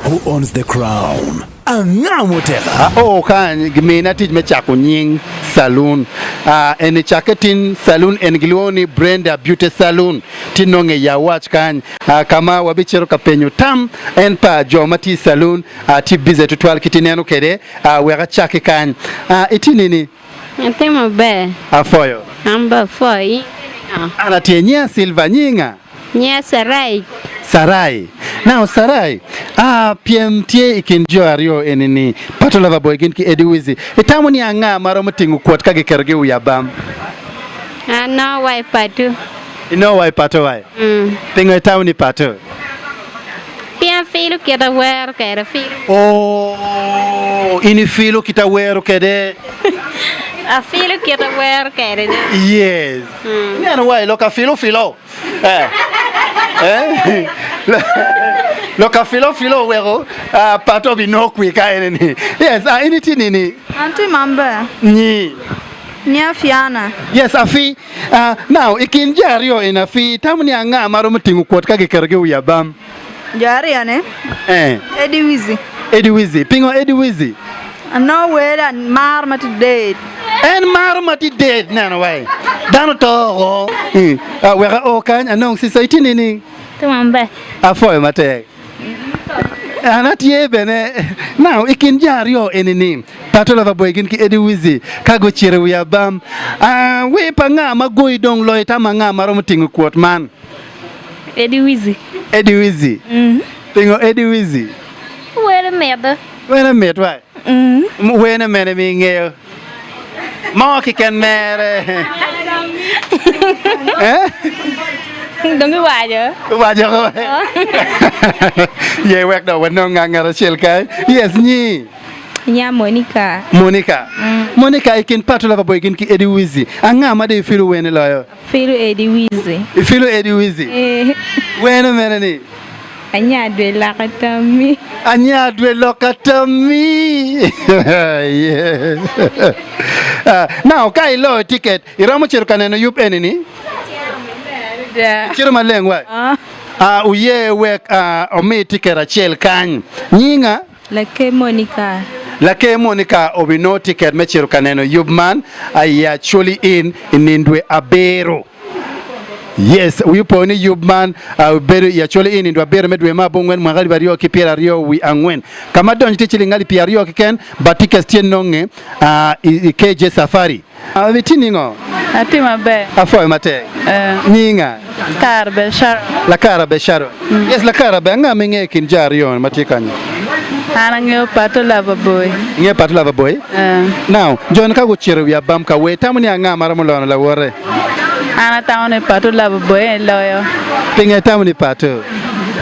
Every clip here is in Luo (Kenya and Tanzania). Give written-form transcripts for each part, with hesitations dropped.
Who owns the crown? Angamotera. Kan gimena tij me chako nying saloon. En chaketin saloon en glioni Brenda Beauty Saloon. Tinonge ya watch kan kama wabichero kapenyo tam en pa jomati saloon ti bize tutwal kitineno kede wega chake kan. Itinini? Antema be. Afoyo. Amba foi. Anatienya Silva nyinga. Nya sarai. Sarai. Now Sarai, PMTA ikinjo ario enini PATOLOVER boy ginki EDDY WIZZY. Itamu ni anga maro mutingu kuat kage kerge uyabam. No why patu. No why pato why. Pingo itamu ni pato. Pia filo kita wear kere filo. Oh, ini filo kita wear kede. A filo kita wear kere. Yes. Niano why loka filo. Loka filo wero pato binokwi ka enini. Yes, initi nini? Auntie Mamba. Ni. Nya Fiana. Yes, Afi. Now ikinjario inafi tamu ni anga maro mutingu kuat kage kerge uyabam. Jari ane. EDDY WIZZY. EDDY WIZZY. Pingo EDDY WIZZY. No way that marmati dead. En marmati dead nano way. Dano to. Wera okan anong society nini? Tumamba. Afoy mate. Anati bene. Now ikinjario enini. PATOLOVER boy ginki EDDY WIZZY. Kago chire uyabam. We pa nga magoi dong loy tama nga maro mutingu kuat man. EDDY WIZZY. EDDY WIZZY. Pingo EDDY WIZZY. Wait a minute. Wait a minute, why? Wait a minute, mingo. Marky can marry. Đừng có hoài vậy. Hoài vậy. Yeah, work now. When no nganga shell kai. Yes, ni. Nya Monica. Monica ikin PATOLOVER boy ginki EDDY WIZZY. Anga ma de feel when loyo. Filo EDDY WIZZY. Feel EDDY WIZZY. Wait a minute ni. Anya dwe lokatami. Yeah. Now kai lo ticket. Iramo chiru kaneno yup enini. Chiru maleng wa. Uye wek omi ticket achel kan. Nyinga Lake Monica obino ticket me chiru kaneno yup man Acholi in Indwe Abero. Yes, we poni yubman beru ya chole ini ndo beru medwe mabongwen mwangali bario kipira rio we angwen kama donji tichili ngali pia rio kiken batike stien nonge KJ Safari vitini ngo Ati mabe. Afoy mate nyinga Karbe Sharo. La Karabe Sharo. Yes, La Karabe nga menge kinjario matikanya Ana ngeo PATOLOVER boy. Nge PATOLOVER boy. Now John ka go chiru ya bam ka we tamuni anga maramulo la wore. Ana taone PATOLOVER boy loyo. Pinga tamuni pato.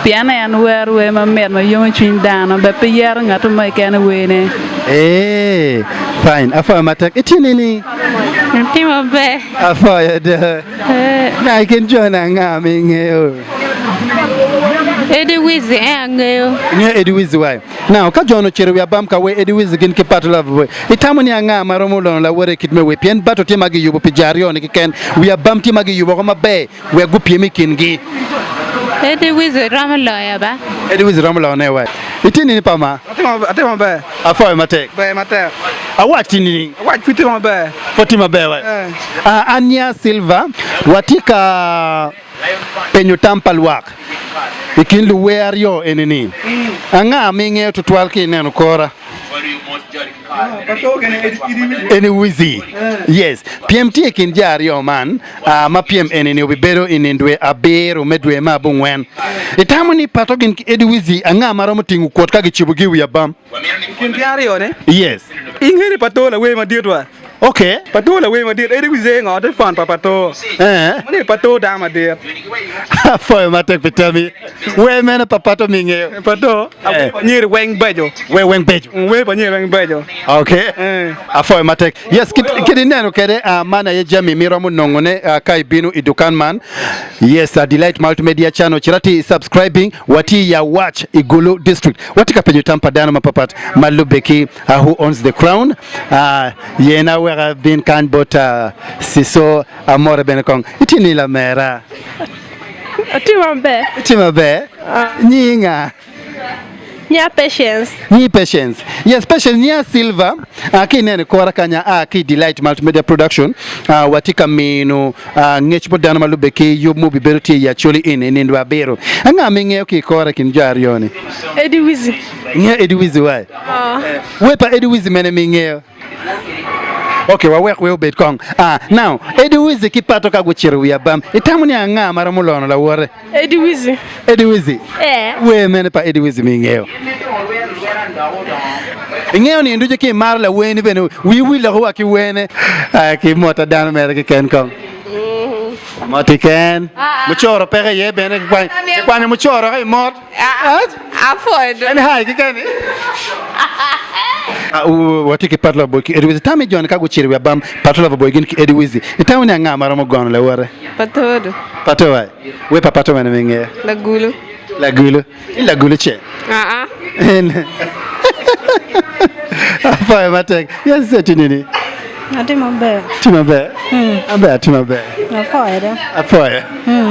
Piana yan wer we ma mer ma yomo chin dano be pe yer ngatu mai kana we ne. Fine. Afa matak itinini. Tima be. Afa de. Na kin jona ngami ngeo. EDDY WIZZY ngeo. Nye EDDY WIZZY why. Now ka jono chere ya bam ka we EDDY WIZZY gin ki PATOLOVER boy. Itamuni anga maromulo la wore kitme we pien bato timagi yubo pijario ni kiken we ya bam timagi yubo kama be we gupi mikingi. EDDY WIZZY ramaloya ba. EDDY WIZZY ramaloya ne why. Itini ni pama. Atima be. Afoy mate. Be mate. AWACH tinini. AWACH fitima be. Fatima be why. Anya Silva watika penyo tampalwak. Ikin luwer yo enini. Anga minge tutwal ki neno kora. EDDY WIZZY. Yes. PMT kin jari yo man. Ma PM enini ubibero inindwe abero medwe mabungwen. Itamu ni pato kin EDDY WIZZY anga maromo tingu kuot kagi chibugi uyabam. Kin jari yo ne? Yes. Ingeni patola we ma dirwa. Okay. Patola we ma dir EDDY WIZZY ngote fan pa pato. Mane pato da ma dir. Foi matek pitami. We mena papato minge. Pato. Nyir weng bejo. We weng bejo. We pa nyir weng bejo. Okay. Foi matek. Yes, kidi neno kede mana ye jami miromu nongone kai binu idukan man. Yes, Delight Multimedia channel chirati subscribing wati ya watch Gulu district. Wati kapenyo tampa dano mapapat malubeki who owns the crown. Yena we have been kind but siso amore benekong. Itini la mera. Tima be. Nyinga. Nya patience. Ni patience. Yes, patience nya silver. Kinene kora kanya ki delight multimedia production. Watika mino ngechpo dana malube ki yo movie beruti ya Acholi in ndwa bero. Anga minge ki kora kinjari yoni. EDDY WIZZY. Nya EDDY WIZZY why? Wepa EDDY WIZZY mene minge. Okay, wa work we bet kong. Now, EDDY WIZZY kipato kaguchiru ya bam. Itamuni anga mara mulono la wore. EDDY WIZZY. EDDY WIZZY. We mene pa EDDY WIZZY mingeo. Ingeo ni nduje ki marla weni bene wi la ho ki wene ki mota dan mere ki ken kong. Moti ken. Muchoro pere ye bene kwa ni muchoro kai mot. Afoid. Ani hai ki ken. Watiki PATOLOVER boy ki EDDY WIZZY tami John kagu chiri wa bam PATOLOVER boy gin ki EDDY WIZZY itamu ni anga mara mo gono la wore Patodo. pato wa we pato mena minge La Gulu. la Gulu che afa matek yes setinini Timabe afa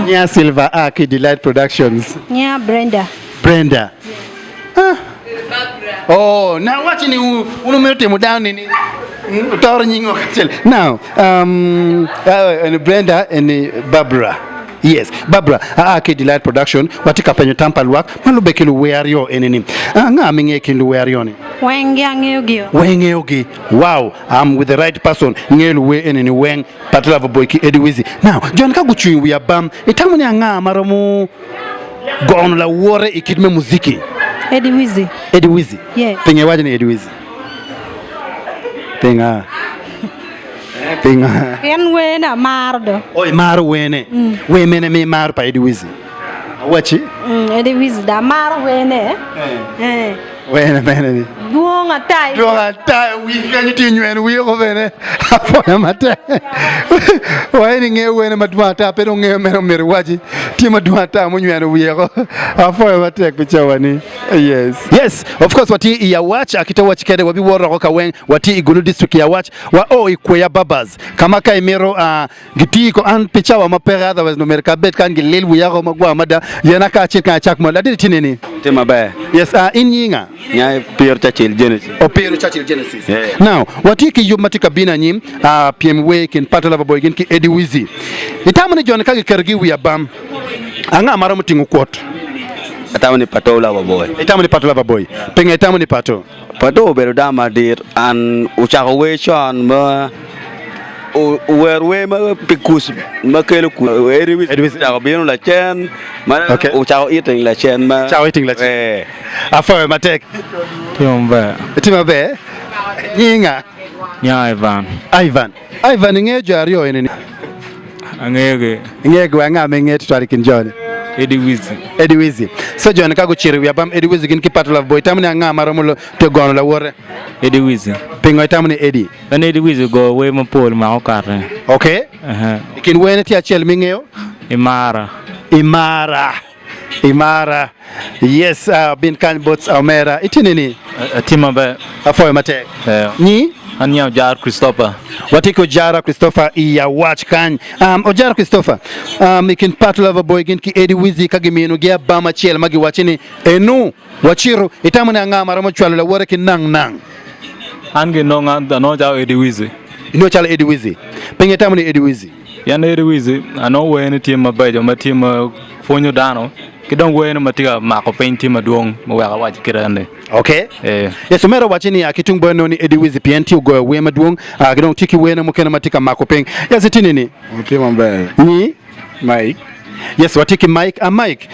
nya silver ki delight productions Nya Brenda Oh, now what ni unumelte mu down ni utoro nyingo katel. Now, and Brenda and Barbara. Yes, Barbara, ki delight production, watika penyo tampal work, malube kilu weario enini. Nga minge kilu weario ni. Wenge ogi. Wow, I'm with the right person. Ngelu we enini weng PATOLOVER boy ki EDDY WIZZY. Now, John kaguchui we abam, itamu ni anga maramu gono la wore ikidme muziki. EDDY WIZZY. EDDY WIZZY. Yeah. Penye waje ni EDDY WIZZY. Penga. Yan wena mardo. Oi maru wene. We mene me maru pa EDDY WIZZY. Wachi? EDDY WIZZY da mar wene. Wene mene ni. Duonga tai. We kanyi tinywen we ko vene. Apo mate. Wene nge wene madwata pero nge mero waji. Ti madwata munywen we ko. Apo mate kuchawani. Yes, of course wati ya watch akita watch kede wabi woro ko kawen wati Gulu district ya watch wa ikweya babas. Kama kai mero giti ko an picha wa mapera otherwise no merka bet kan gilil we yako magwa mada yana ka chika chak mo la tinini. Timabe. Yes, in yinga. Nya Pure Churchill Genesis. Pure Churchill Genesis. Now, watiki yumatika bina nyim PMW kin PATOLOVER boy kin ki EDDY WIZZY. Itamani John kagi kergi wi abam. Anga mara mutingu kwot. Itamani PATOLOVER boy. Itamani PATOLOVER boy. Penga itamani pato. Pato beru dama dir an uchako we chon ma we ma pikus ma kelo ku EDDY WIZZY chako bino la chen ma uchako eating la chen ma Chao eating la chen. Afa matek. Timabe. Nyinga. Nya Ivan nge jario enini. Angege. Nge anga menge tutari kinjoni. EDDY WIZZY. EDDY WIZZY. So John kago chiri wi abam EDDY WIZZY gin ki PATOLOVER boy tamni anga maramulo te gono la wore. EDDY WIZZY. Pingo tamni EDDY. Then EDDY WIZZY go we mo pol ma okare. Okay. Kin wene ti achel mingeo? Imara. Yes, bin kan bots Omera. Itinini. Timabe. Afo mate. Ni Anya Jar Christopher. Watiko Jara Christopher iya watch kan. Ojara Christopher. Ikin PATOLOVER boy gin ki EDDY WIZZY kagimino gia bama chel magi wachini enu wachiru itamu na nga maramo chwalo la wore kin nang. Ange no nga no ja EDDY WIZZY. Ino chala EDDY WIZZY. Penye tamu ni EDDY WIZZY. Yan EDDY WIZZY ano we ni team bajo ma team fonyo dano. Kidong we ni matiga mako paint team duong mo wa waji kirande. Okay. Yes, umero wachini akitung bono ni EDDY WIZZY PNT ugo we maduong kidong tiki we na mukena matika mako peng. Yes, itinini. Timabe. Ni Mike. Yes, watiki Mike Mike.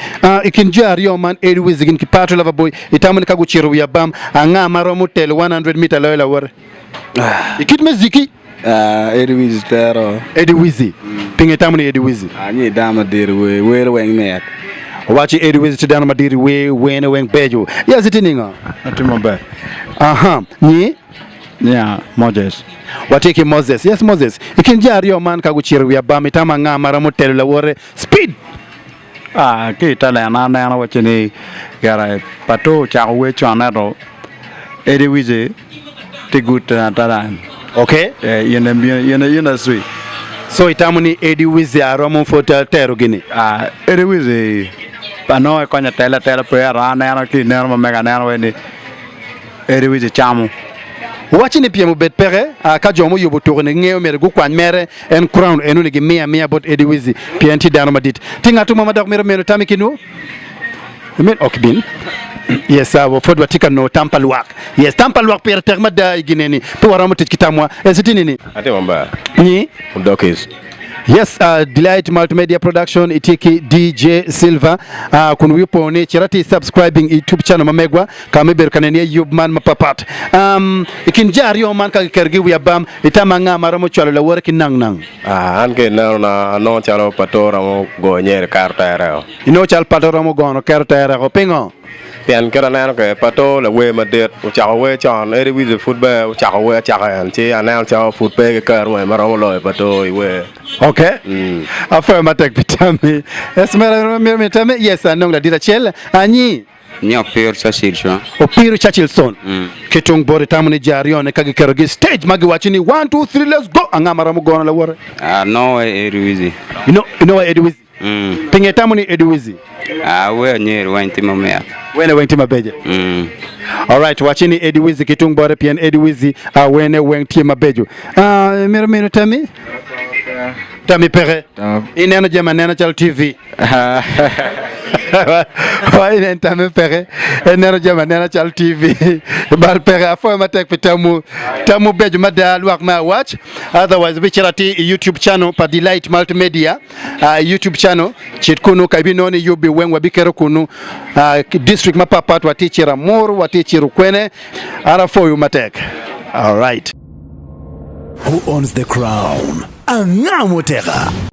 Ikinjari yo man EDDY WIZZY gin ki PATOLOVER boy itamu kagu chiru ya bam anga maro mutel 100 meter la war. Ikit meziki EDDY WIZZY tero. EDDY WIZZY. Pinge tamu ni EDDY WIZZY. Ani dama dir we weng net. Wachi EDDY WIZZY tidana madiri we wene weng bejo. Yes, itininga. Timabe. Ni Nya Moses. Watiki Moses. Yes, Moses. Ikinjari yo man kagu chiru ya bam itama nga mara mutel la wore speed. Kita na wachini gara pato chako we chonero EDDY WIZZY tiguta taran. Okay. Yena sui. So itamu ni EDDY WIZZY aromo fotel tero gini. EDDY WIZZY ano konya tele pe rana ki nerma mega nerma ni eri wizi chamu Watching the PM bet pere, Kajomo Yubu to the Neo Merguan Mere and Crown and Uligi Mea bot Eddie Wizzy, PNT Danomadit. Tinga to Mama Dog Mero Tamikino? You mean Okbin? Yes, for the Tika no Tampaluak. Yes, Tampaluak per Termada Gineni, Puaramotic Kitamwa, as it in it. I remember. Ni? Dokis. Yes, Delight Multimedia Production, Itiki DJ Silva, Kunwipo ni Charati subscribing YouTube channel Mamegwa, Kameber Kanania Yubman Mapapat. Ikinjari o man kakergi wi abam itamanga maramo chalo la work nang. Anke na no chalo patora mo go nyer karta. Ino chal patora mo gono karta ko pingo. Pian kera na ke pato la we madet u cha we chon eri with football u cha we cha an chi anal cha football ke kar we maramo lo pato we. Okay. After matek pitami. Esmera mitame yes anong la dira chel ani Nyo pure Churchill show. Opiru Churchill son. Kitung bore tamuni jarion kagi kerogi stage magi wachini 1 2 3 let's go angamara mu gona la wore. No Edddy WIZZY. You know Eddy WIZZY. Pinge tamuni Edddy WIZZY. We nyer wenti mamea. Wene wenti mabeje. All right, wachini Edddy WIZZY kitung bore pian Edddy WIZZY wene wenti mabejo. Mero tami. Tami pere. Ineno jema neno chal TV. Why in time pere and never jam and chal TV bal pere afo matek pitamu tamu beju madal wak ma watch otherwise be charati YouTube channel pa Delight Multimedia YouTube channel chit kunu kabino ni yubi wenwa bikero kunu district mapapa wati chira moro wati chiru kwene ara fo yu matek. All right, Who owns the crown? Angamotera.